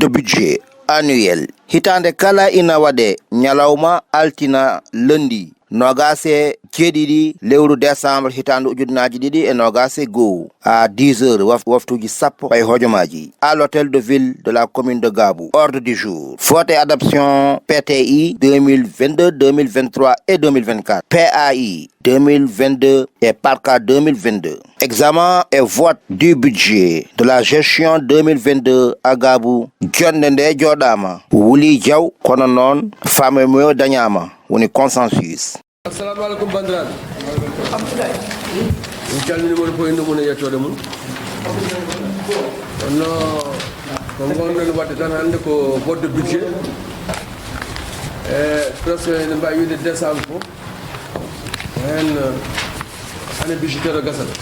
de budget annuel hitande kala ina wade nyalawma altina lundi nogase jeeɗiɗi lewru décembre hitande ujunnaji ɗiɗi e nogase goho à 10h waftuji sappo ɓay hojomaji à l'hôtel de ville de la commune de Gabou. Ordre du jour vote et adoption PTI 2022 2023 et 2024, PAI 2022 et PARCA 2022. Examen et vote du budget de la gestion 2022 à Gabou. Jonde nde joɗama Wuli Diaw kono noon famemo dañama woni consensus. Assalamu alaikum bandiraɓe. Min calmini mon fof inde mum e yettode mum. Kono ko gonɗon wadde tan hannde ko vote de budget e presque ene mbawi wiide décembre fof hen année budgétaire gasata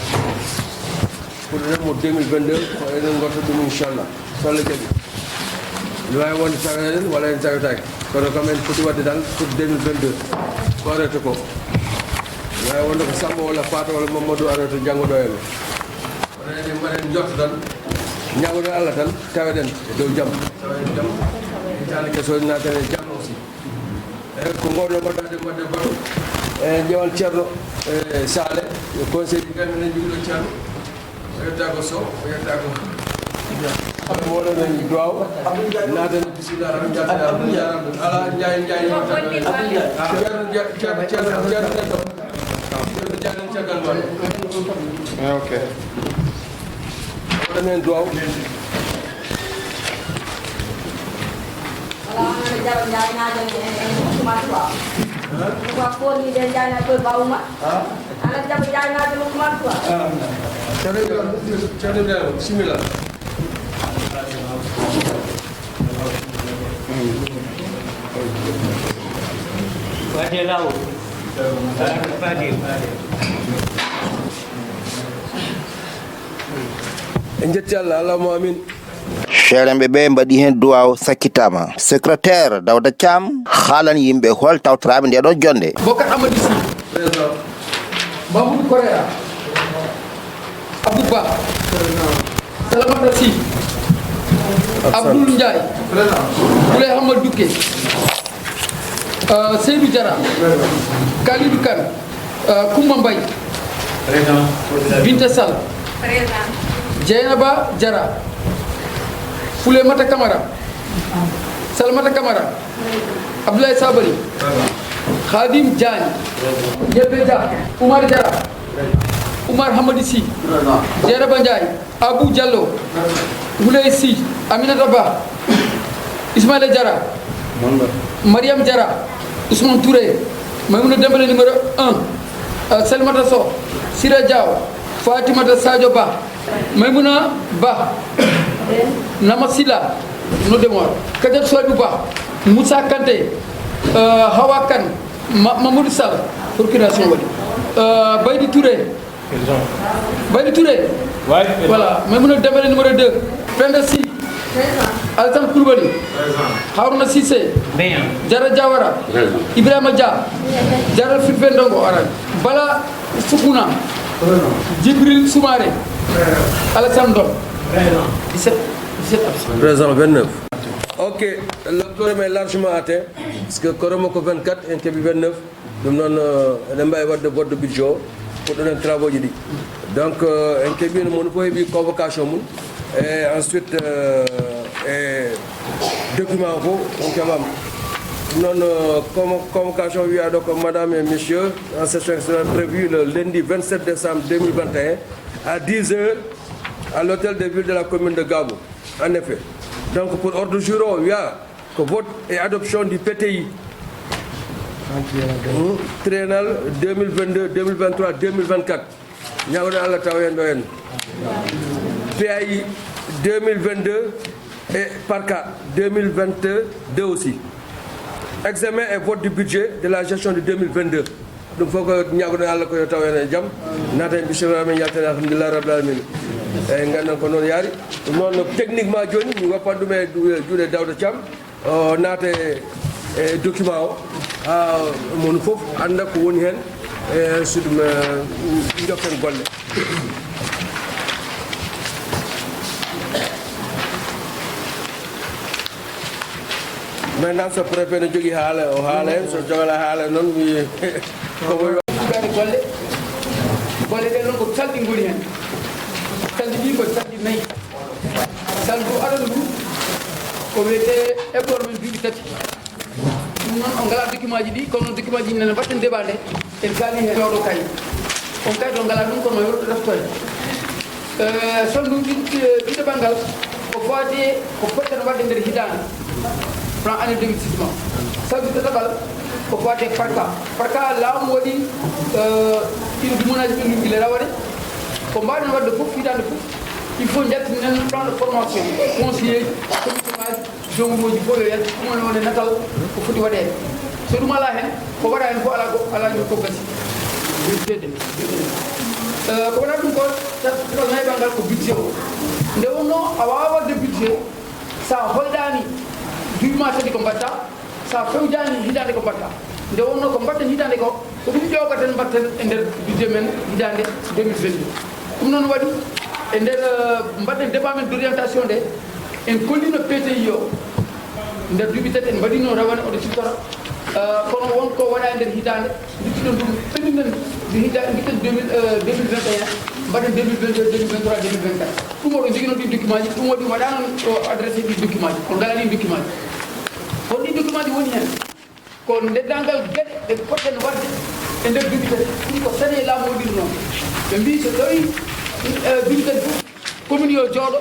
pour renmo 2022 ko enen gotta ɗum inchallah so Allah jaaɓi ne wawi wonde tagaɗen walla en tagataki kono kam en foti wadde dal pour 2022 ko arrêté ko wawi wonde ko Samba walla Fata walla Mamadou arrêté janggoɗo en kono enen mbaɗen jotto tan ñagoɗen Allah tan taweɗen e dow jaam taweɗen jaam hitande kesoji naten e jaam aussi eyyi ko gowɗo mbaɗɗade wadde baɗo e ƴewan ceerno e Sale yo conseil ɗi gandi enen jogui ɗo ceerno o yetta ko Sow o yetta ko moɗonen duwaw naten bisimilla tan jaltinaɗum jarama ala jayi ceerno neɗɗo janen caggal maɗo ok oɗonen duwaw bisimilla en jetti Allah allahumma amin. Cheremɓe ɓe mbaɗi hen duwaw sakkitama. Secrétaire Dawda Thiam haalan yimɓe hol tawtoraɓe ndeɗo jonde. Bocar Amadou Sy président, Mamoudou Korea, Abdou Ba Salamata Sy, Abdoul Ndiaye Boulay Hamadou Douké, Seydou Diarra, Kalidou Kane, Koumba Mbaye, Binta Sall, Dieynaba Diarra, Foulemata Camara, Salamata Camara, Abdoulaye Sabali, Khadim Diagne, Yebbe Dia, Oumar Diarra, Oumar Hamadi Sy, Dieynaba Ndiaye, Abou Diallo, Moulay Sy, Aminata Ba, Ismaïla Diarra, Mariam Diarra, Ousmane Touré, Maïmouna Dembélé numéro 1, Salimata Sow, Sira Diaw, Fatimata Sadio Ba, Maïmouna Ba, Namasila, Nodemor, Kader Soadou Ba, Moussa Kanté, Hawa Kane, Mamoudou Sall, procuration wadi. Baydi Touré. Baydi Touré. Voilà, Maïmouna Dembélé numéro 2, Penda Sy, Alassane Koulibaly, Harouna Cissé, Diarra Diawara, Ibrahima Dia, Diarra Firfé Ndongo Arane, Bala Foukouna, Djibril Soumaré, Alassane Ndom. 17 présent 29. Ok, le quorum est largement atteint parce que quorum ko 24 et kebi 29 dum non en mbay wadde vote de budget pour donner travaux ji. Donc en kebi mon fo hebi convocation mun et ensuite document ko on kamam non convocation wi a donc madame et messieurs en session sera prévue le lundi 27 décembre 2021 à 10h à l'hôtel de ville de la commune de Gabou. En effet. Donc pour ordre du jour, il y a que vote et adoption du PTI triennal 2022, 2023, 2024. Nous avons PAI 2022 et PARCA 2022 aussi. Examen et vote du budget de la gestion de 2022. Donc il faut que nous ayons techniquement nous ne pas de Dawda Thiam naate document mon fof anda ko woni hen sudum jokken golle. maintenant so préfet no jogi haala o haala en so jogala haala noon mi ko boy gari golle ɗe noon ko salɗi ngoni hen salɗi ɗi ko salɗi nayyi saldu adana ɗum ko wiyete école men duuɓi tati ɗum noon on ngala document ji ɗi kono document ji nene mbatten débat nde en kaali hen oɗo kay on kayit o ngala ɗum kono ma yewto ɗaftore sondu ɗiɗo ngal ko fati ko poɗɗen wadde nder hitande plan année 2006 ma sabu tataɓal ko fati parka laamu waɗi ɗiɗo dumonaji ɓe lumbile rawane ko mbaɗen wadde fof hitande fof il faut jaltinen plan de formation conseiller commission ngaji jomuroji fof yo yalti ɗum woni natal ko foti waɗede so ɗum ala hen ko waɗa hen fof ala ko gasi ko waɗa ɗum ko naybal ngal ko budget o nde wonno a wawa wadde budget sa hoyɗani duɓima tati ko mbatta sa fewjani hitande ko mbatta nde wonno ko mbatten hitande ko ko ɗum ƴogaten mbatten e nder budget men hitande 2022 ɗum noon waɗi e nder mbaɗɗen débat men d' orientation nde en kollino PTI o nder duuɓi tati en mbaɗino rawane oɗo siftora kono wonko waɗa e nder hitande duttiɗon ɗum ɓenndinen guitten 2021 mbaɗen 2022 2023 2024 ɗum oɗo jogui noon ɗin document ji ɗum waɗi waɗano o adressé ɗin document ji on ngala ɗin document ji on ɗin document ji woni hen ko ndeddalngal gueɗe ɗe poɗɗen wadde e nder duuɓi tati ɗum ko sani e laamu waɗiri noon ɓe mbi so tawi duuɓi tati fof commune yo jooɗo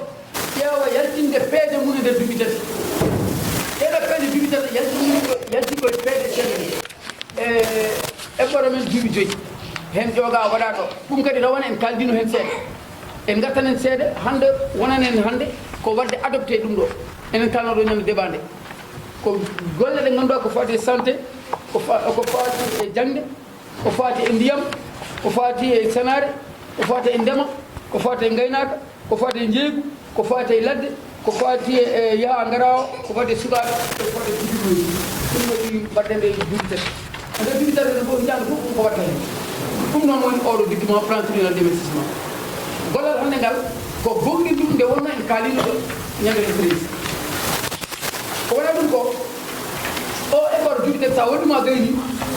ƴeewa yaltinde peeje mum e nder duuɓi tati ɗeɗo peeje duuɓi tati yalti koye peeje seeɗe e ɓoro men duuɓi joyyi hen ƴooga waɗa ɗo ɗum kadi rawane en kaldino hen seeɗa en gartanen seeɗa hande wonanen hande ko wadde adopté ɗum ɗo enen kalno ɗo ñande débat nde ko golle ɗe ngannduɗa ko fati e santé ko fati e jangde ko fati e ndiyam ko fati e senare ko fati e ndema ko fati e gaynaka ko fati e jeeygu ko fati e ladde ko fati e yaaha ngara o ko fati e sukaɓe ko fati e juɗiɗoji ɗum waɗi mbaɗɗen ɗe duuɓi tati nder duuɓi tati ɗe fof jande fof ɗum ko watta hen ɗum noon woni oɗo document plan triennal d'investissement gollal hande ngal ko gonɗi ɗum nde wonno en kaalino ɗo ñande e prési ko waɗa ɗum ko o effort duuɓi tati sa waɗɗuma gayni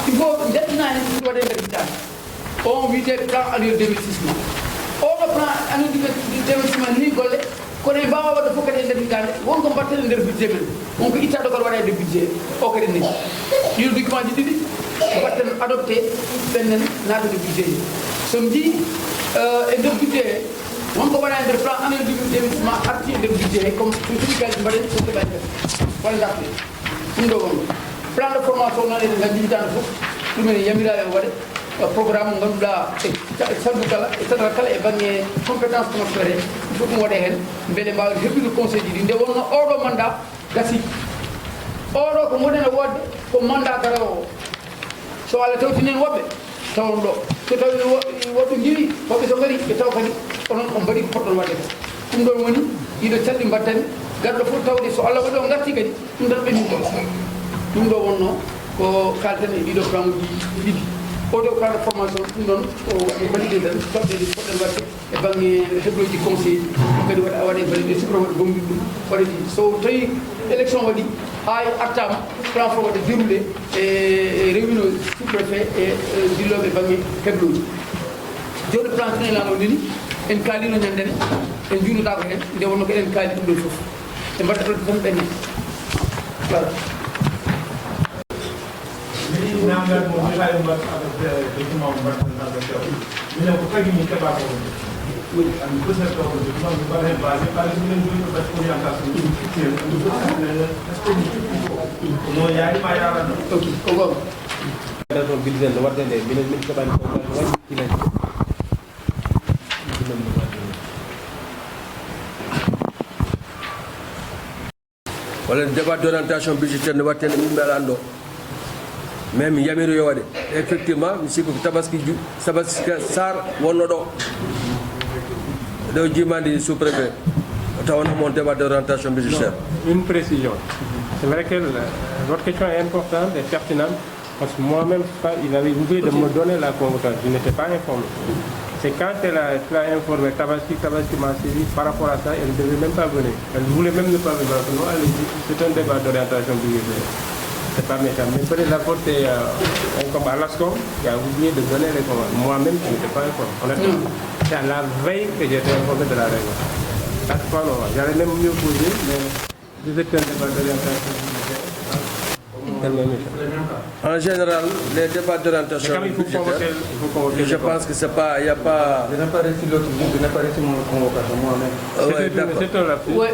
il faut jettina hen ɗum waɗe nder hitande on wiyete plan annuel d'investissement oɗo plan annuel d'investissement ni golle kono e mbawa wadde fof kadi e nder hitande wonko mbatten e nder budget men wonko ittaɗo kadi waɗa e nder budget o kadi nani ɗiɗo document ji ɗiɗi mbatten adopté ɓennen natade budget ji somi jii e nder budget he wonko waɗa e nder plan annuel d'investissement arti e nder budget he comme somi kalji mbaɗen so keɓani kadi wona darde ɗum ɗo wonno plan de formation noon eɗen gandi hitande fof ɗumen yamira e waɗe programme mo ngannduɗa e saldu kala e sadara kala e banggue compétence transféré il faut ɗum waɗe hen beele mbawen heɓɓude conseil ji ɗi nde wonno oɗo mandat gasi oɗo ko gonɗen wodde ko mandat garawo o so Allah tawtinen woɓɓe tawon ɗo so tawi woɓɓe jiiɗi woɓɓe so gari ɓe taw kadi onon on mbaɗi ko poɗɗon wadde ɗum ɗon woni ɗiɗo calɗi mbattani garɗo fof tawde so Allah waɗi o garti kadi ɗum tan ɓenni ɗum ɗo wonno ko kalten e ɗiɗo plan uji ɗiɗi oɗo plan de formation ɗum ɗon o waɗi validé tan toɓɓeɗe poɗɗen wadde e banggue heɓloji conseil ɗum kadi waɗe validé sukra waɗi gomɗi ɗum waɗe ɗi so tawi élection waɗi hay artama plan fo waɗe déroulé e réunion sous préfet e dilloɓe banggue heɓloji joni plan triennal o ndeni en kaalino ñandene en juunotako hen nde wonno ko eɗen kaali ɗum ɗo foof e mbaɗa ɗo tan ɓenne voilà nangal mo heɓayi mbat document mo mbatten adopté o minen ko tagi min keɓa ko woni andi peut-être ko document mi mbaɗa hen basé ɓaade minen joni ko bat orientation ɗum fittien ɗum est ce que ɗum fitti ko no yaarima yaranno ok ko gom to bilden no wadde nde minen min keɓani ko waɗi kilani walla débat d' orientation budgétaire no watte no yimɓe aɗa anndo mais mi yamiro yo waɗe effectivement mi sikku ko tabaski sar wonno ɗo ɗo jimandi sous préfet tawanno mon débat d' orientation budgétaire. Une précision. C'est vrai que votre question est importante et pertinente parce que moi-même, il avait oublié de me donner la convocation. Je n'étais pas informé. C'est quand elle a informé Tabaski m'a saisi par rapport à ça, elle ne devait même pas venir. Elle ne voulait même pas venir. Non, elle dit c'est un débat d'orientation budgétaire. C'est pas méchant. Mais peut-être la faute est comme à l'ASCOM qui a oublié de donner les commandes. Moi-même, je n'étais pas informé. Honnêtement, c'est à la veille que j'ai été informé de la réunion. À ce point, non. J'allais même mieux poser, mais vous êtes un débat d'orientation budgétaire. En général, les débats d'orientation budgétaire, je pense que c'est pas, il n'y a pas... Je n'ai pas reçu l'autre jour, je n'ai pas reçu mon convocation moi-même. C'est un lapsus. Ouais,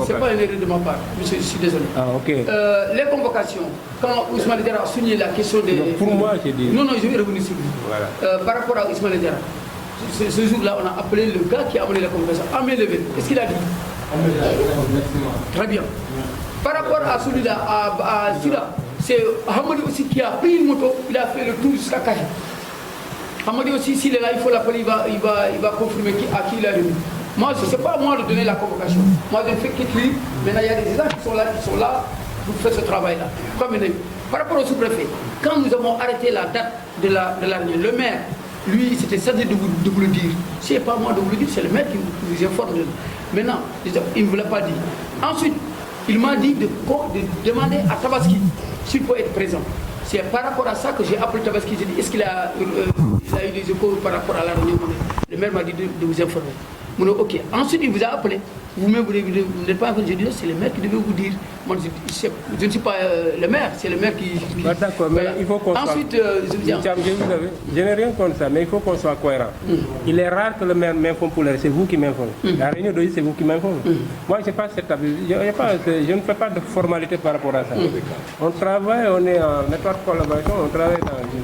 c'est pas une erreur de ma part, monsieur, je suis désolé. Ah, ok. Les convocations, quand Ousmane Diarra a souligné la question des... Pour moi, j'ai dit... Non, je vais revenir sur lui. Voilà. Par rapport à Ousmane Diarra, ce jour-là, on a appelé le gars qui a amené la convocation. Amé-Levé, qu'est-ce qu'il a dit? Très bien. Par rapport à celui-là, à Sida, c'est Hamadi aussi qui a pris une moto, il a fait le tour jusqu'à Kaja. Hamadi aussi, s'il est là, il faut l'appeler, il va confirmer à qui il a remis. Moi, ce n'est pas à moi de donner la convocation. Moi, je ne fais qu'écrire. Maintenant, il y a des gens qui sont là pour faire ce travail-là. Par rapport au sous-préfet, quand nous avons arrêté la date de la réunion, le maire, lui, c'était chargé de vous le dire. Ce n'est pas moi de vous le dire, c'est le maire qui vous informe. Maintenant, il ne vous l'a pas dit. Ensuite, il m'a dit de demander à Tabaski s'il peut être présent. C'est par rapport à ça que j'ai appelé Tabaski. J'ai dit, est-ce qu'il a eu des échos par rapport à la réunion? Le maire m'a dit de vous informer. Ok. Ensuite, il vous a appelé. Vous-même, vous n'êtes pas encore. J'ai dit, c'est le maire qui devait vous dire. Moi, je ne suis pas le maire, c'est le maire qui... D'accord, mais il faut qu'on soit... Ensuite, je n'ai rien contre ça, mais il faut qu'on soit cohérent. Il est rare que le maire m'informe pour c'est vous qui m'informez. La réunion d'aujourd'hui, c'est vous qui m'informez. Moi, je n'ai pas cette habitude. Je ne fais pas de formalité par rapport à ça. On travaille, on est en étroite collaboration, on travaille dans une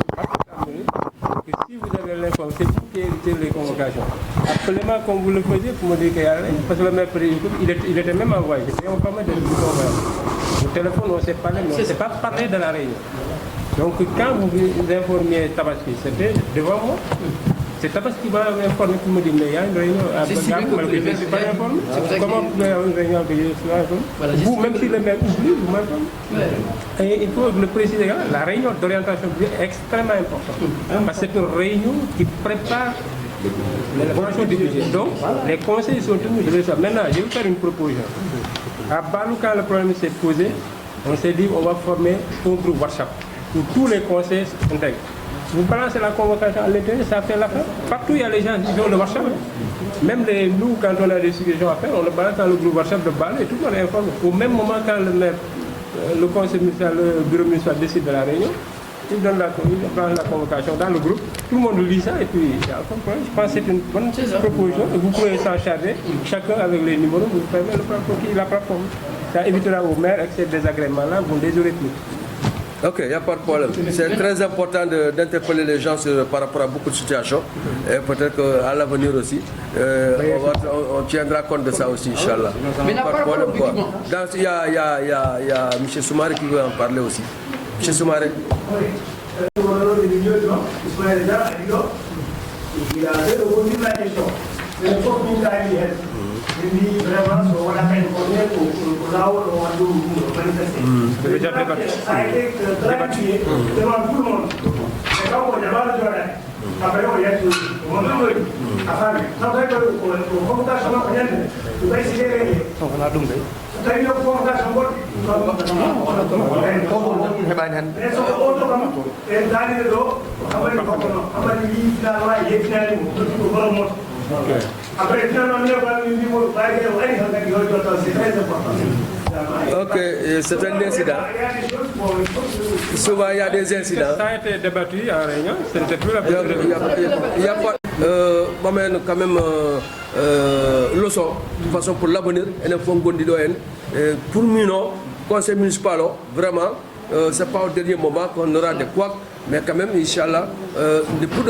que si vous avez l'information, c'est vous qui évitez les convocations. Appelez-moi comme vous le faisiez pour me dire qu'il y a rien. Parce que le maire, il était même envoyé. J'étais informé de le téléphone, on s'est parlé, mais on ne s'est pas parlé de la réunion. Donc quand vous informiez Tabaski, c'était devant moi. C'est Tabaski qui m'a informé pour me dire, mais il y a une réunion à Bagdad, je ne suis pas informé. Comment vous pouvez avoir une réunion que je suis informé? Vous, même si le maire oublie, vous m'informez. Et il faut le préciser, la réunion d'orientation est extrêmement importante. Parce que c'est une réunion qui prépare l'élaboration du budget. Donc, les conseils sont tenus de le savoir. Maintenant, je vais faire une proposition. À Balou, quand le problème s'est posé, on s'est dit on va former un groupe WhatsApp où tous les conseils s'intègrent. Vous balancez la convocation à l'intérieur, ça fait l'affaire. Partout, il y a les gens qui ont le WhatsApp. Même nous, quand on a des suggestions à faire, on le balance dans le groupe WhatsApp de Balou et tout le monde est informé. Au même moment, quand le conseil municipal, le bureau municipal décide de la réunion, il donne la convocation dans le groupe, tout le monde lit ça et puis il y a aucun problème. Je pense que c'est une bonne proposition et vous pouvez s'en charger, chacun avec les numéros, vous permettez la plateforme. Ça évitera aux maires avec ces désagréments-là, vous ne les aurez plus. Ok, il n'y a pas de problème. C'est très important d'interpeller les gens par rapport à beaucoup de situations. Et peut-être qu'à l'avenir aussi, on tiendra compte de ça aussi, Inch'Allah. Mais pas de problème, quoi. Il y a M. Soumaré qui veut en parler aussi. M. Soumaré. Il a répondu la question. Mais il faut qu'on aille. Il vraiment sur la peine pour là où on va manifester. Ça a été gratuit devant tout le monde. Et quand on débat de la après on y a tout le monde. Enfin, ça veut dire que pour convocation, vous pouvez essayer on a donc vous avez une convocation bonne. Après, ok, c'est un incident. Souvent, il y a des incidents. Ça a été débattu en réunion, ce n'était plus la Il n'y a pas quand même leçon, de façon pour l'avenir, pour nous, non, conseil municipal, vraiment, ce n'est pas au dernier moment qu'on aura des couacs. Mais quand même, Inch'Allah, depuis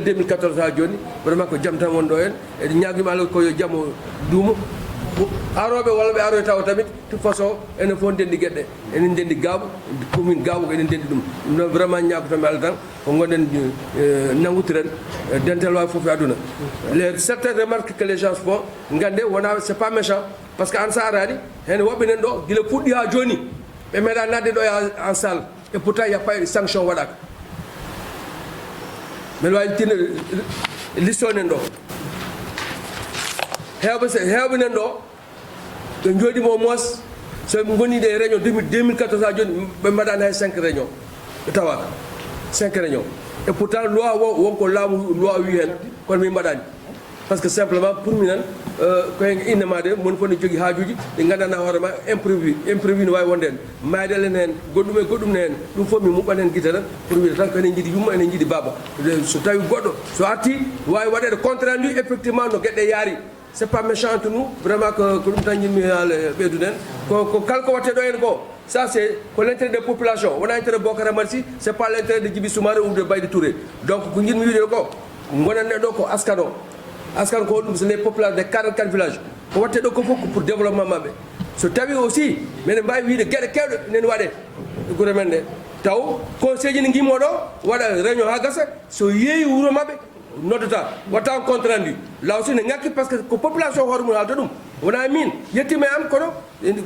2014 à Johnny, vraiment que Jamtan Wondoen, et Nyagimalo Koyo Jamo Doum, Arobe Walbe Arota Tamit, de toute façon, et ne font des guettes, et une des gab, commune gab, et une des doum. Nous vraiment Nyagam Aldan, on va Nangutren, Dentalwa Fofaduna. Certaines remarques que les gens font, Ngande, c'est pas méchant, parce qu'en Sahara, et nous Wabinendo, il le fout à Johnny, et maintenant, en salle, et pourtant, il n'y a pas de sanction. men wawi tin listonen ɗo heewɓe nen ɗo ɓe jooɗima au moins so ɓe gonide e réunion 2014 ha joni ɓe mbaɗani hay 5 réunion ɓe tawaka 5 réunion et pourtant loi wonko laamu loi wi hen kono min mbaɗani par ce que simplement pour minen koye innema de moni fof ne jogui haajuji ɗi gandana hoorema imprévu ne wawi wonde hen maydelen hen goɗɗum e goɗɗum ne hen ɗum fof mi muɓɓan hen guite tan pour wiide tan ko enen jiiɗi yumma enen jiiɗi baba so tawi goɗɗo so arti wawi waɗede compte rendu effectivement no gueɗɗe yaari c'est pas méchant entre nous vraiment ko ɗum tan jinmi ɓeydude hen ko kala ko watte ɗo hen ko ça c'est ko l'intérêt des populations wona intérêt Bocar Amadji c'est pas l'intérêt de Djiby Soumaré ou de Baydy Touré donc ko jinmi wiide ko gonanne ɗo ko askan ko ɗum c'est les populations des 44 villages ko watte ɗo ko fof ko pour développement maɓɓe so tawi aussi minen mbawi wiide gueɗe kewɗe nene waɗe guure men ɗe taw conseil ji ne guimoɗo waɗa réunion ha gasa so yeeyi wuuro maɓɓe noddata watta compte rendu là aussi ne ngakki par ce que ko population hoore mum haalta ɗum wona min yettima e am kono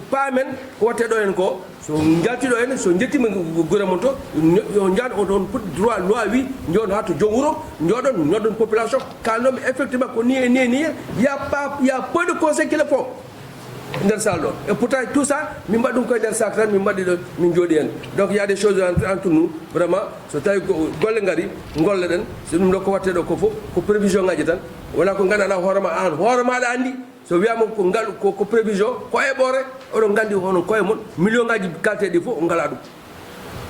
paamen ko watte ɗo hen ko so jaltiɗo hen so jettima guure mon to yo jaan on put droit loi wi joni ha to joom wuuro jooɗon noddon population kalnoɓe effectivement ko ni e ni e ni y a peu de conseil qui le font nder salle ɗo et pourtant tout ça min mbaɗi ɗum koye nder sac tan min mbaɗi ɗo min jooɗi hen donc y a des choses entre nous vraiment so tawi golle ngari golle ɗen so ɗum ɗo ko watte ɗo ko fof ko prévision ngaji tan wona ko ganduɗa hoorema an hoore maɗa andi so wiyama ko ngal ko prévision ko heɓore oɗon gandi hono koye mon million ngaji kalteɗi fof o ngala ɗum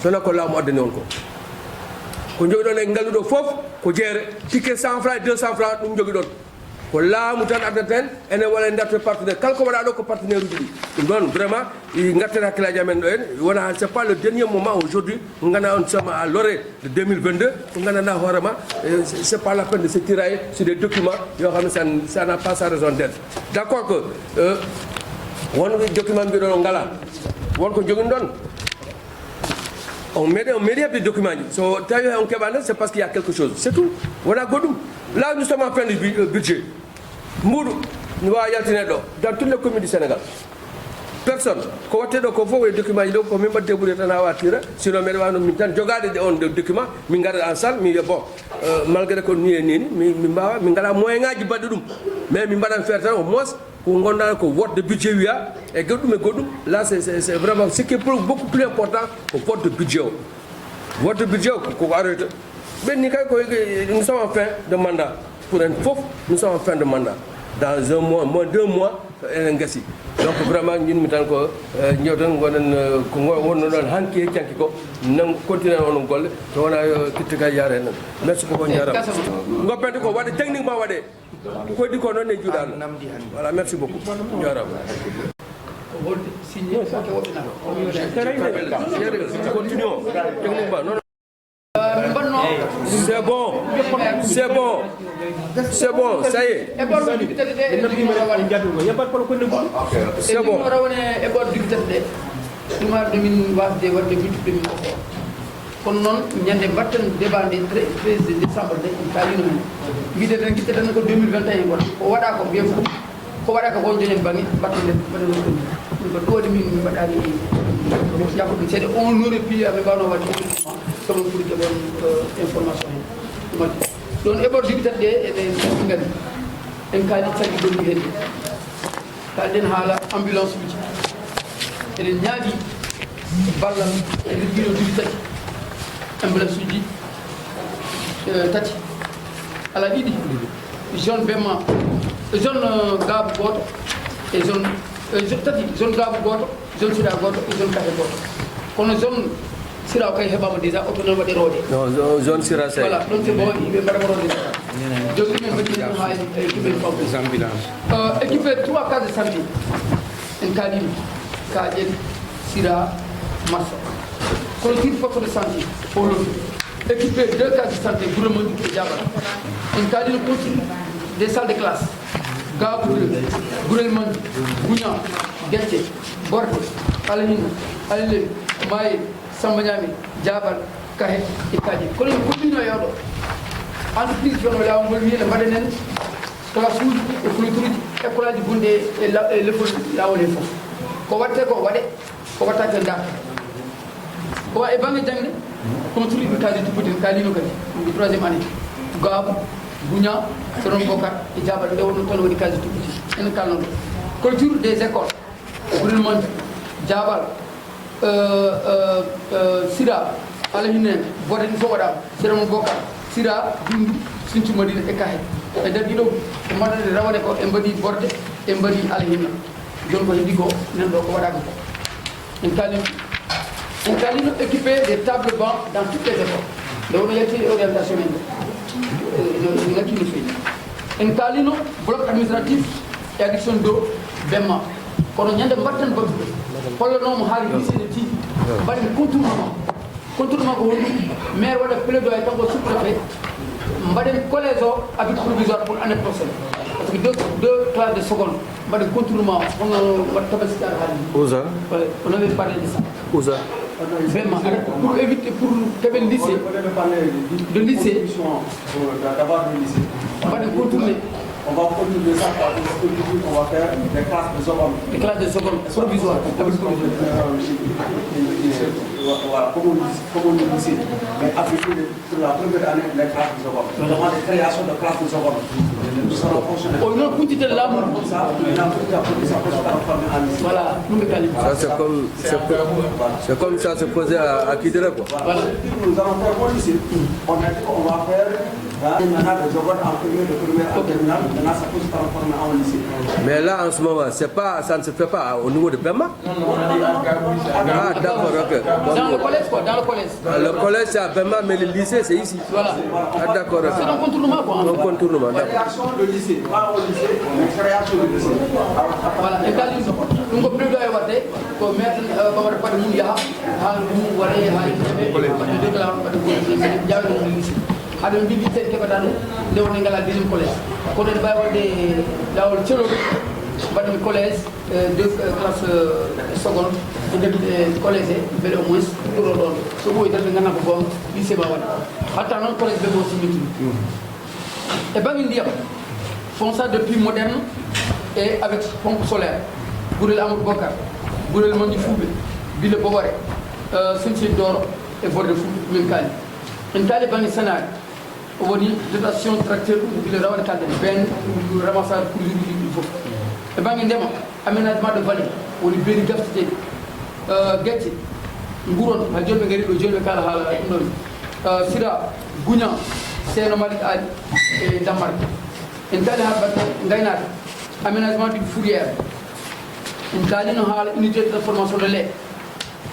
sona ko laamu addani on ko jogui ɗon e ngalluɗo fof ko jeere ticket 100 francs 200 francs ɗum jogui ɗon ko laamu tan addata hen ene walla e darto partenaire kala ko waɗa ɗo ko partenaire uji ɗi ɗum ɗon vraiment garten hakkillaji amen ɗo hen wona c'est pas le dernier moment aujourd'hui ko ganduɗa on sommes à l'orée de 2022 ko gandanɗa hoorema c'est pas la peine de se tirailler sur des documents yo xam ne ça n'a pas sa raison d'être d'accord que won document mbiɗon o ngala wonko jogui ɗon on mairie des documents so tawi on keɓani c'est parce qu'il y a quelque chose c'est tout wona goɗɗum là nous sommes en fin de budget mbuɗu mi wawa yaltine ɗo dans toutes les communes du Sénégal personne ko watte ɗo ko fof e document ji ɗo ko min mbaɗde ɓuuri tan ha wattira sinon mbiɗa wano min tan jogade on document min gara en salle mi wiya bon malgré ko ni e nini min mbawa min ngala moyen ngaji mbaɗɗe ɗum mais min mbaɗan faire tan au moins ko gonda ko vote de budget wiya e goɗɗum là c'est vraiment ce qui est beaucoup plus important ko vote de budget o vote de budget o koko arrêté ɓenni kay ko nous sommes en fin de mandat pour un fof nous sommes en fin de mandat dans un mois moins 2 mois enen gassi donc vraiment jinmi tan ko jewtan gonen ko wonno ɗon hanki e canki ko nan continue onon golle to wona kitti kay yaara hen merci beaucoup jarama goppente ko waɗe techniquement waɗe koddi ko noon e juuɗano voilà merci beaucoup jarama continuons techniquement non c'est bon, ça y est. C'est bon. kono noon ñande mbatten débat nde 13 décembre nde kalino men wiide tan guitteten ko 2021 gon ko waɗa ko mbiya fof ko waɗa ko gonjo en bangi mbatten mbaɗen ɗum ko ɗoɗi min mbaɗani yakko ɗum seeɗa on aurait pu aɓe mbawno wadde somo pour keɓon information hen ɗon eɓor jibitata ɗe eɗen ngandi en kaali caggi gonɗi hen ɗi kalɗen haala ambulance uji eɗen ñaaɗi ballal e ligguino duuɓi tati ambulance uji tati ala ɗiɗi zone bemma zone gaabu goto e zone tati zone gaabu goto zone sira goto e zone kate goto kono zone sira kay heɓama déjà auto non waɗi roode non zone sira sey voilà ɗon c'est bon yimɓe mbaɗama roode jogui men mbaɗi ɗum ha équipé ambulance équipé 3 cases de santé en kalima kaƴen sira massa kono tiɗi poste de santé oloto équipé 2 cases de santé Bouré Mandiouk e Diabara en kalino continue des salles de classe Gabou Bourel Mandiouk Gouña Guetté Borde Alamina Alile Maye Samba Ñami Diabal Kahe e Kaji kono en continue yawɗo entreprise jono lawol ngol wiide mbaɗen en classe uji e clôture uji école aji gonɗi e lefol lawol he fof ko watte ko waɗe ko wattake e darta ko e banggue jangde kono turi ɓe kaali tubbude kalino kadi ɗum 3e année Gaabu Gounia Soron Bokar e Jabal nde wonno toon waɗi kaji tuɓɓiti ene kalnoɗo culture des écoles ɓurel mon Jabal Sira Alahinen Bode ɗi fof waɗama Soron Bokar Sira Dundu Sinthiou Madina e Kahe e nder ɗiɗo ko mbaɗade rawane ko e mbaɗi Borde e mbaɗi Alahinna joni ko heddi ko nan ɗo ko waɗaka ko en kalino équipé des tables bancs dans toutes les écoles nde wono yetti orientation en ngakkino feeñi en kalino bloc administratif et addiction d'eau Bemma kono ñande mbatten battuɓe hollanomo haali lycée de tiiɗi mbaɗen contournement ko woni maire waɗa plaidoyer tan ko sous-préfet mbaɗen collège o avec provisoire pour année prochaine parce que deux classes de seconde mbaɗen contournement on waɗa tabaskar haali on avait parlé de ça vraiment pour éviter pour keɓen lycée de lycée d'avoir le lycée mbaɗen contourner on va continuer ça par on va faire des classes de seconde. Des classes de seconde provisoires. Voilà, comme on dit ici. Mais appliquer pour la première année les classes de seconde. On demande la création de classes de seconde. Nous allons fonctionner. On a quantité de l'amour. Comme ça, on a tout à fait ça pour transformer en lycée. Voilà, nous c'est comme ça se posait à Kidira quoi. Voilà. Nous allons faire quoi ici? On a dit qu'on va faire maintenant des secondes en première en terminale. Maintenant, ça peut se transformer en lycée. Mais là, en ce moment, ça ne se fait pas au niveau de Bemma. Ah, d'accord, ok. Dans le collège, quoi, dans le collège. Le collège, c'est à Bemma, mais le lycée, c'est ici. Voilà. Ah, d'accord, ok. C'est un contournement, quoi. Un contournement, d'accord. Création de lycée, pas au lycée, mais création de lycée. Voilà, et quand nous avons plus de pour mettre pas de mouilla, nous voilà, aɗon jogui ten keɓata ɗum nde wonde ngala deuxième collège kono en mbawi wadde lawol celoɗo mbaɗmi collège deux classe seconde e jagguiɗe collège he beele au moins ɗuro ɗon so ɓoyi tan ɓe ganda ko gon lycée ma waɗa hatta noon collège ɓe mo simmitini e banggue ndiyam font ça depuis moderne et avec pompe solaire Bourel Amadou Bocar Bourel Mondi Fouɓe Bille Bobare Sinthiou Doro e Borde Fouɓe min kaali en kaali banggue Sénat woni dotation tracteur ɗum gila rawane kalde ben ramassage pour uji ɗi fof e banggue ndema aménagement de vallée woni beeri gafteteɗi guecce nguron ha joni ɓe gari ɗo joni ɓe kala haala ɗum ɗon Sira Gounia Seno Malik Ali e Dammarde en kaali ha batte gaynade aménagement d'une fourrière en kalino haala unité de transformation de lait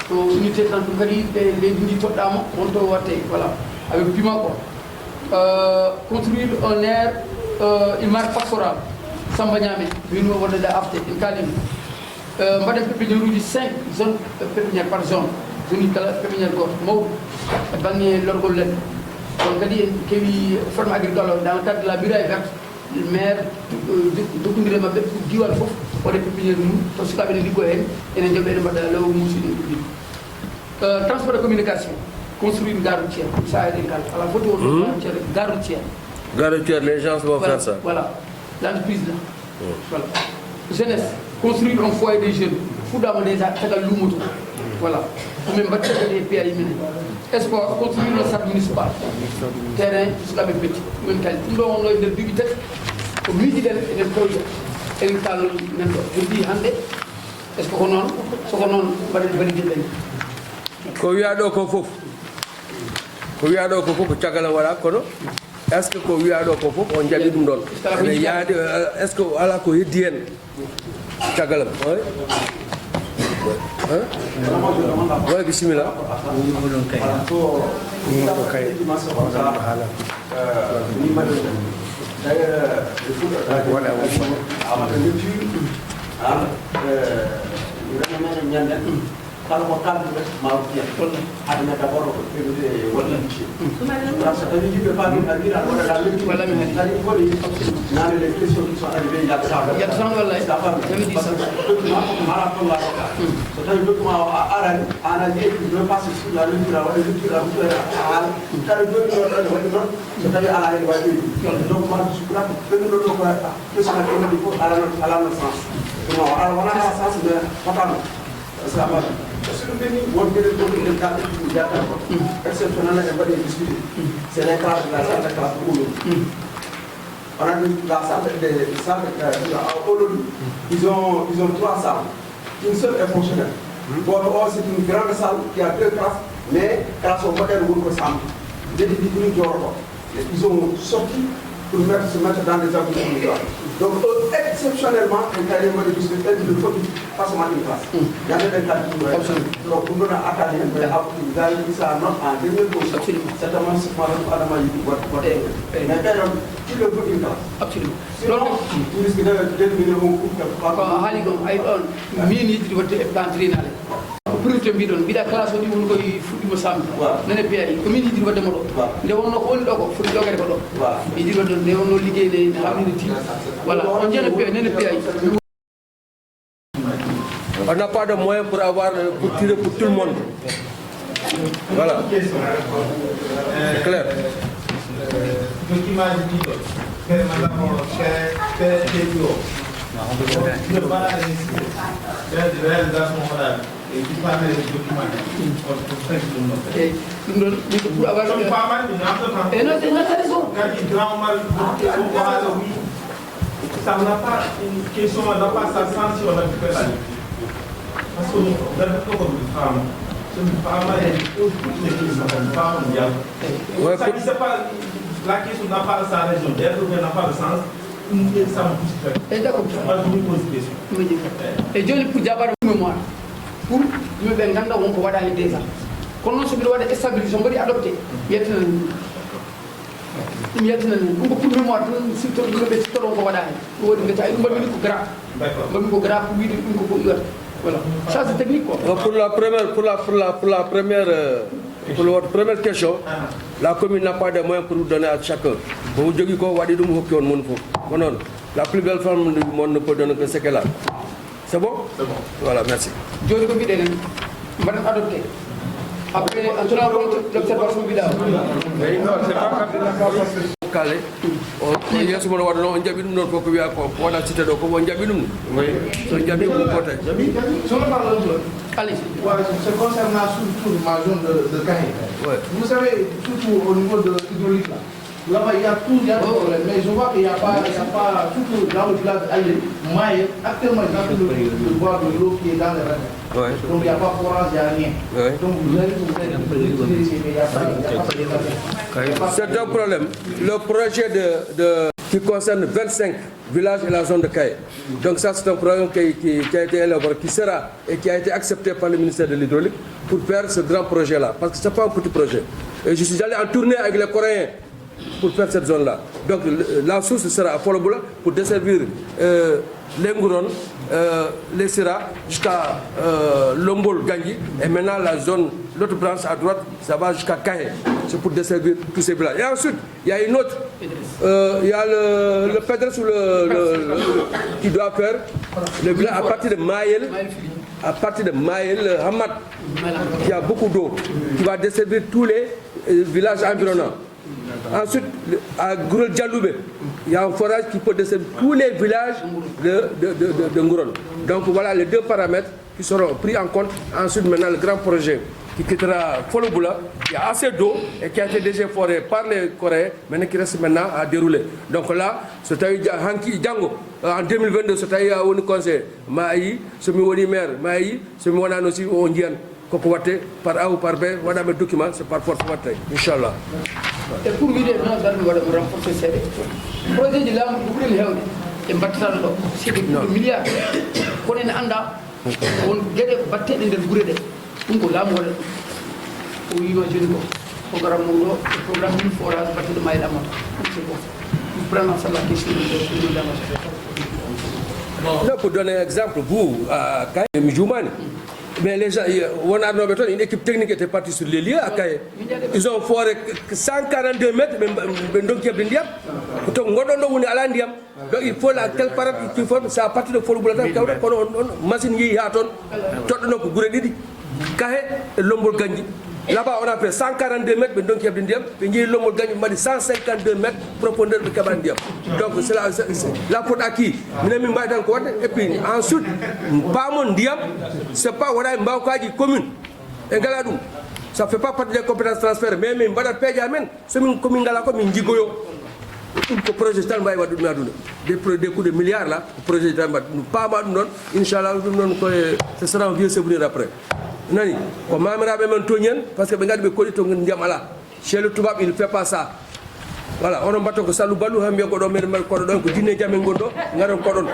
to unité tan ɗum kadi leydi ndi toɗɗama wonto watte voilà avec piment quoi construire un air une marque pastorale Samba Niamé wino wonde afte en kalimi mbaɗen pépinière uji 5 zones pépinière par zone zone kala pépinière goto mawɗo e banggue lorgol leɗɗe on kadi en keewi forme agricole o dans le cadre de la muraille verte maire dokkondire mabɓe pour diwal foof waɗe pépinière mum to sukaɓe ne liggo hen enen jooɓe ene mbaɗa law muusiɗi ɗuɗɗi transport de communication construire une gare routière ça a été le cas à la photo gare routière les gens vont faire ça voilà l'entreprise là voilà jeunesse construire un foyer des jeunes fuɗɗama déjà tagal lumoto voilà ɗumen mbattede e PAI minen sport construire le stade municipal terrain sukaɓe petti ɗumen kali ɗum ɗo wonno e nder duuɓi tati ko miijiɗen eɗen tawja eɗen kalno nan ɗo jodi hannde est ce que ko noon soko noon mbaɗen validé ɗen ko wiyaɗo ko fof ko cagala waɗa kono est ce que ko wiyaɗo ko fof on jaɓi ɗum ɗon ene yaadi est ce que ala ko heddi hen cagalam way bisimilla kalau mau kaldu mau dia adanya dabor itu wala parce que ni jibe pas ni adira wala la lu wala mi tadi ko ni na le question qui sont arrivées il y a ça wallahi ça fa mi di ça mara to la so tadi document arani ana je do passer sur la lecture wala lecture la al tadi do no wala so tadi ala ni wadi donc ma su kra ben do ko question ko di ko ala na sens no ala wana sens de patano ça va sur le béni, on dirait que le cadre exceptionnel est pas discuté. C'est les cas de la salle de classe pour nous. On a mis la salle à Olodu, ils ont 3 salles. Une seule est fonctionnelle. Or, c'est une grande salle qui a 2 classes, mais classe au modèle où on ressemble. Ils ont sorti pour se mettre dans les habitudes. Donc, exceptionnellement, un carré de discuter, il faut pas seulement une classe. Il y a des cas qui donc, on a attaqué, mais après, ça en dernière position. Certainement, c'est pas la majorité. Mais quand même, tu le veux une classe. Absolument. Sinon, tu risques d'éliminer un coup. Hali ɗon ay ɗon min yiɗi wadde e plan trinale pourrite mbiɗon mbiɗa classe o ɗi woni koye fuɗɗimo samdi nane peeri ko min yiɗiri waddemo ɗo nde wonno ko woni ɗo ko foti jogade ko ɗo yiɗiri wadde nde wonno liggey nde hamnide tiɗi voilà on jeena peeri nane peeri. On n'a pas de moyens pour tirer pour tout le monde. Voilà. C'est clair. Ça n'a pas une question, on n'a pas sa sens si on a fait la lutte. Parce que dans le cas de femme, c'est une femme et toutes les questions comme femme mondiale. Ça, pas, la question n'a pas sa raison d'être, n'a pas de sens. Ça me pousse très. Et d'accord. Moi, je me pose des questions. Et Dieu pour Diabar mémoire. Pour me ben ganda wonko waɗani déjà kono noon sobiɗa waɗa stabilisé so mbaɗi adopté yettinani ɗum yettinani ɗum ko pour mémoire tan surtout ɗum ɓe sittoɗon ko waɗani ɗum waɗi gati ay ɗum mbaɗmi ko gras mbaɗmi ko gras pour wiide ɗum koko iwata voilà ça c'est technique quoi. Pour votre première question, la commune n'a pas de moyens pour vous donner à chacun. Vous dites que la plus belle femme du monde ne peut donner que ce qu'elle a. C'est bon? C'est bon. Voilà, merci. Je vais vous dire, madame adoptée. Après, en tenant compte de l'observation vidéo. C'est pas calé. Il y a ce moment où on dit que nous avons pour la cité de Kobo, on dit que nous Allez. C'est concernant surtout ma zone de Kahé. Vous savez, surtout au niveau de l'hydraulique, là-bas, il y a tout, il y a des problèmes. Mais je vois qu'il n'y a pas, surtout dans le village d'Alé, Maïe, actuellement, il y a le bois de l'eau qui est dans les rêves. Donc, il n'y a pas de forage, il n'y a rien. Donc, vous allez vous utiliser, mais il n'y a pas de C'est un problème. Le projet qui concerne 25 villages et la zone de Kahé. Donc ça, c'est un programme qui a été élaboré, qui sera et qui a été accepté par le ministère de l'Hydraulique pour faire ce grand projet-là. Parce que ce n'est pas un petit projet. Et je suis allé en tournée avec les Coréens pour faire cette zone-là. Donc la source sera à Foloboula pour desservir l'Engouron, les Sera jusqu'à Lombol Gangui. Et maintenant la zone, l'autre branche à droite, ça va jusqu'à Kahé. C'est pour desservir tous ces villages. Et ensuite, il y a une autre, il y a le Pedres qui doit faire le village à partir de Maël. À partir de Maël, Hamad, qui a beaucoup d'eau, qui va desservir tous les villages environnants. Ensuite, à Gourel Djaloubé, il y a un forage qui peut desservir tous les villages de Ngouron. Donc voilà les deux paramètres qui seront pris en compte. Ensuite, maintenant, le grand projet qui quittera Foloboula, il y a assez d'eau et qui a été déjà foré par les Coréens, maintenant qui reste maintenant à dérouler. Donc là, c'est Hanki Django, en 2022, c'est un conseil, Maï, semi-woni maire, Maï, semi-wona aussi au Ndian, Kokowate, par A ou par B, voilà mes documents, c'est par force Wate, Inch'Allah. Et pour lui, nous allons renforcer ces projet de l'âme, vous voulez le héros, et battre c'est des milliards. Qu'on est en anda, on gagne battre dans le bourré. Donc là, moi, on imagine le programme de forage battre de Maïla. C'est bon. Vous prenez ça la question de la. Pour donner un exemple, vous, à Kahé, Mijoumani, mais les gens, on a une équipe technique qui était partie sur les lieux à Kahé. Ils ont foré 142 mètres, donc il y a bien donc il faut la quelle parade qu'il faut, c'est à partir de Foloboula, machine yi yaton, tout le monde Kahé et Lombol Gandhi. Là-bas, on a fait 142 mètres, mais donc il y a des diams. Puis il y a l'homme gagne, il m'a dit 152 mètres profondeur de cabane diam. Donc c'est la faute à qui? Et puis ensuite, pas mon diam, c'est pas voilà, Mbaukaji commune. Et Galadou, ça ne fait pas partie des compétences transférées. Mais Mbada Pédiamen, c'est une commune Galako, une Jigoyo. Le projet de Talmbaï va des coûts de milliards là, le projet de Talmbaï. Nous pas mal, Inch'Allah, ce sera un vieux souvenir après. Nani, comme Mamera même Antonien, parce que Bengal me connaît ton Ndiamala. Chez le Toubab, il ne fait pas ça. Voilà, on a battu que ça nous balou, on a mis un cordon, que dîner jamais gondo, on a un cordon.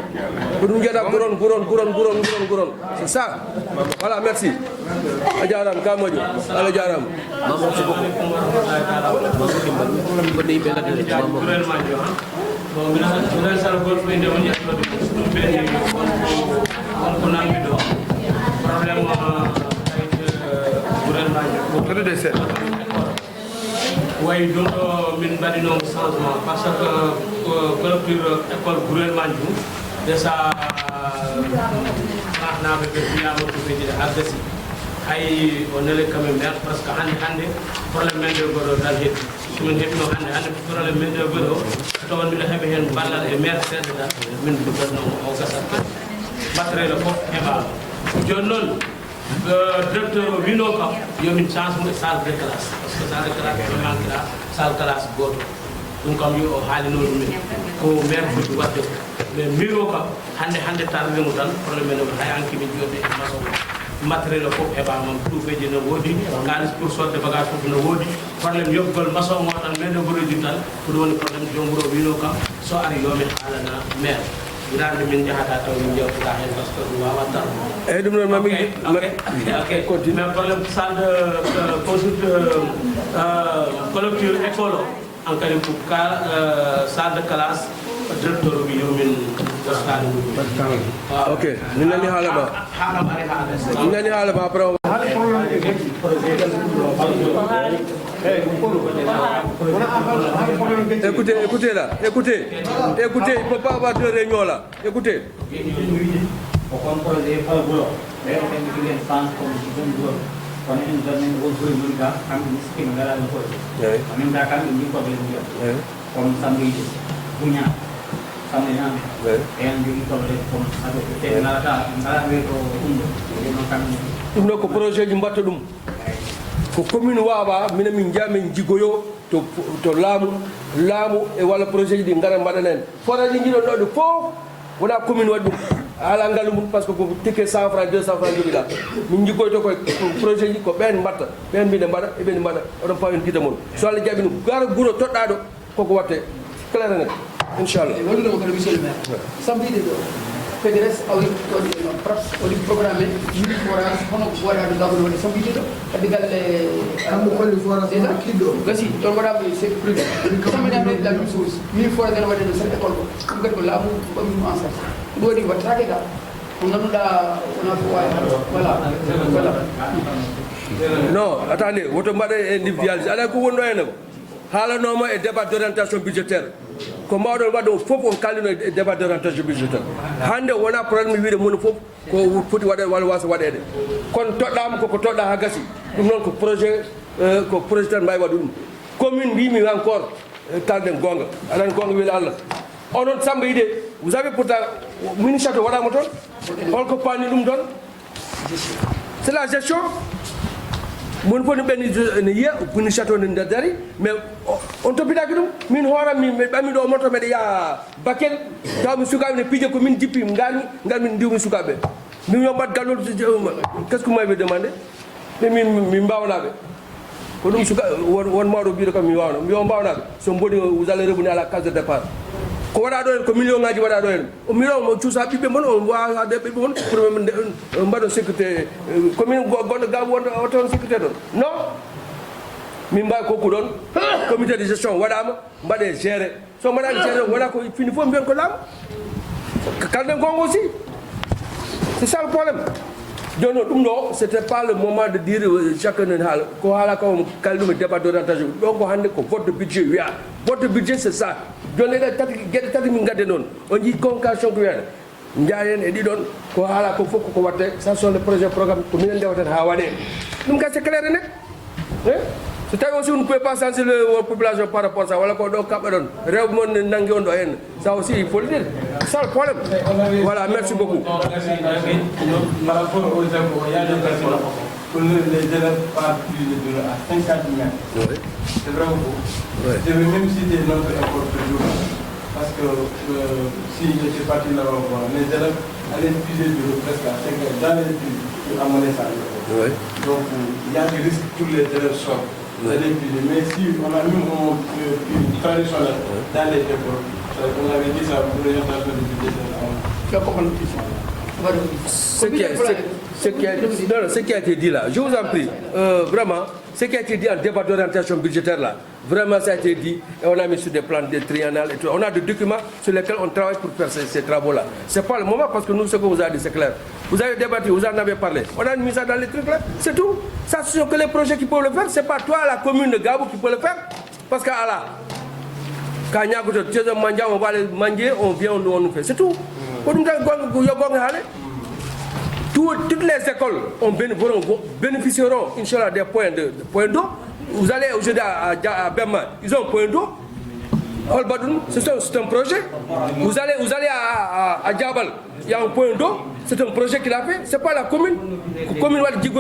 Gouron. C'est ça. Voilà, merci. Adjaram, Kamodio, Adjaram. Oui, donc, min badino changement parce que clôture école Gourel Mandiou de ça na be biya mo to be de agasi ay on est quand même bien parce que hande problème men de godo dal het sumen het no hande problème men de godo to won mi da hebe hen ballal e maire sede da min do no o gasa batre le ko eba jonnon directeur wino ko yomin chance mo salle de classe parce que salle de classe ko manquera salle classe goto dum kam yo halino dum ko maire futi wadde mais miro ko hande tarbe mo tan problème no hay anki mi jode maso matériel ko e ba mam tout feje no wodi kalis pour sorte bagage ko no wodi problème yobbal maso mo tan men no boro dital ko woni problème jomburo wino ko so ari yomi halana maire grande min jahata taw min jawta hen parce que wawa tar Et dum non mami ok continue mais problème salle de consulte collecture école en cas pour salle de classe directeur bi yomin dostani ok ni nani halaba ni nani halaba après écoutez là, écoutez, il ne faut pas avoir de réunion là, écoutez. Ɗum ko projet ji mbatta ɗum ko commune wawa minen min jamin jigoyo to laamu e walla projet ji ɗi gara mbaɗana en forage jiɗon ɗo ɗo fof wona commune waɗi ɗum ala ngalu mum par ce que ko ticket 100 francs 200 francs joguiɗa min jiggoyto koye projet ji ko ɓen mbatta ɓen mbine mbaɗa eɓeni mbaɗa oɗon pawen guida mon so Allah jaɓi ɗum gara guuro toɗɗaɗo koko watte claire net inchallah wonduɗoma kono monsieur le maire sambiɗe ɗo PDRS awi toon pras woni programme yiri forage hono waɗaɗo gabano waɗi sambiɗe ɗo kadi galle kamɓe kolli forage déjà kiɗɗo gasi ɗon waɗama c'est privé samminade la même chose min forage ene waɗe ɗo sen école ko ɗum kadi ko laamu ɓami ɗum en charge ɗum waɗi wattake ga ko ganduɗa wona ko wawi voilà non attendez woto mbaɗa e individualisé aɗa ko wonɗo henne ko haalanoma e débat d' orientation budgétaire ko mawɗon waɗa o fof on kalino e débat d' orientation budgétaire hande wona probléme wiide moni fof ko foti waɗede walla wasa waɗede kono toɗɗama koko toɗɗa ha gasi ɗum noon ko projet tan mbawi waɗu ɗum commune mbimi encore kalden gonga aɗani gonga wiide Allah onon Samba Yide vous avez pourtant mini château waɗama toon holko panni ɗum toon c'est la gestion mon foni ɓenni ne yiya mini château ne dari mais on toppitaki ɗum min hooram mi ɓammi ɗo moto meɗe yaha Bakel taw mi sukaɓe ne piije ko min jippi garmi ndiwmi sukaɓe min yo mbat gallol qu'est ce que vous m'avez demandé ɓe min mbawnaɓe ko ɗum suka won mawɗo mbiɗo kam mi wawna mi yo mbawnaɓe so boni vous allez revenir à la case de départ ko waɗa ɗo en ko million ngaji waɗa ɗo en o miro mo cuusa ɓiɓɓe mon o wawade ɓiɓɓe mon pour mbaɗo sécurité commune gonɗo ga wonɗo o toon sécurité ɗon non min mbawi kokku ɗon comité de gestion waɗama mbaɗe géré so mbaɗani géré wona ko fini fof mbiyen ko laamu kalden gonga aussi c'est ça le problème donc ɗum ɗo c'était pas le moment de dire chacun ne haala ko haala ko kali ɗum e débat d' orientation ɗo ko hande ko vote de budget wiya vote de budget c'est ça joni ɗe tati gueɗe tati min gadde noon on jii convocation ko wiyata jaayen e ɗiɗon ko haala ko fof koko watte ça sont les projets programme ko minen ndewaten ha waɗe ɗum ka c'est clair net C'est aussi on ne peut pas sensibiliser la population par rapport à ça. Voilà qu'on doit capter. Ça aussi il faut le dire. C'est ça le problème. Voilà, merci beaucoup. Par rapport aux impôts, il y a des personnes pour les élèves partent plus de à 50 mètres. Oui. C'est vraiment beau. Oui. Je vais même citer notre école toujours. Parce que si j'étais parti là-bas, les élèves allaient puiser de l'eau presque à 5 mètres dans les puits pour amener ça. Oui. Donc il y a des risques pour les élèves sortent. Mais si on a mis un puits traditionnel dans les écoles, on avait dit ça pour l'orientation du budget. Tu as compris ce qui a été dit là, je vous en prie, vraiment, ce qui a été dit en débat d'orientation budgétaire là, vraiment ça a été dit et on a mis sur des plans de triennales et tout. On a des documents sur lesquels on travaille pour faire ces travaux là. C'est pas le moment parce que nous, ce que vous avez dit, c'est clair. Vous avez débattu, vous en avez parlé. On a mis ça dans les trucs là, c'est tout. Ça, ce sont que les projets qui peuvent le faire. C'est pas toi, la commune de Gabou, qui peut le faire. Parce que là, quand on va les manger, on vient, on nous fait. C'est tout. Toutes les écoles bénéficieront, Inch'Allah, des points d'eau. Vous allez aujourd'hui à Bema, ils ont un point d'eau. C'est un projet. Vous allez à Djabal, il y a un point d'eau. C'est un projet qu'il a fait. Ce n'est pas la commune. La commune va dire,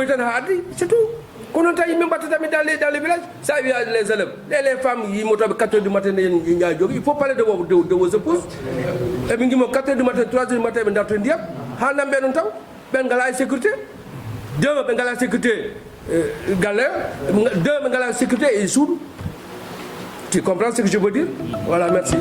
c'est tout. Quand on a même dans les villages, ça y a les élèves. Les femmes, ils montent à 4h du matin, il faut parler de vos épouses. Et puis, 4h du matin, 3h du matin, ils ont ben la sécurité, deux ben la sécurité galère, deux ben la sécurité et sourd. Tu comprends ce que je veux dire? Voilà, merci.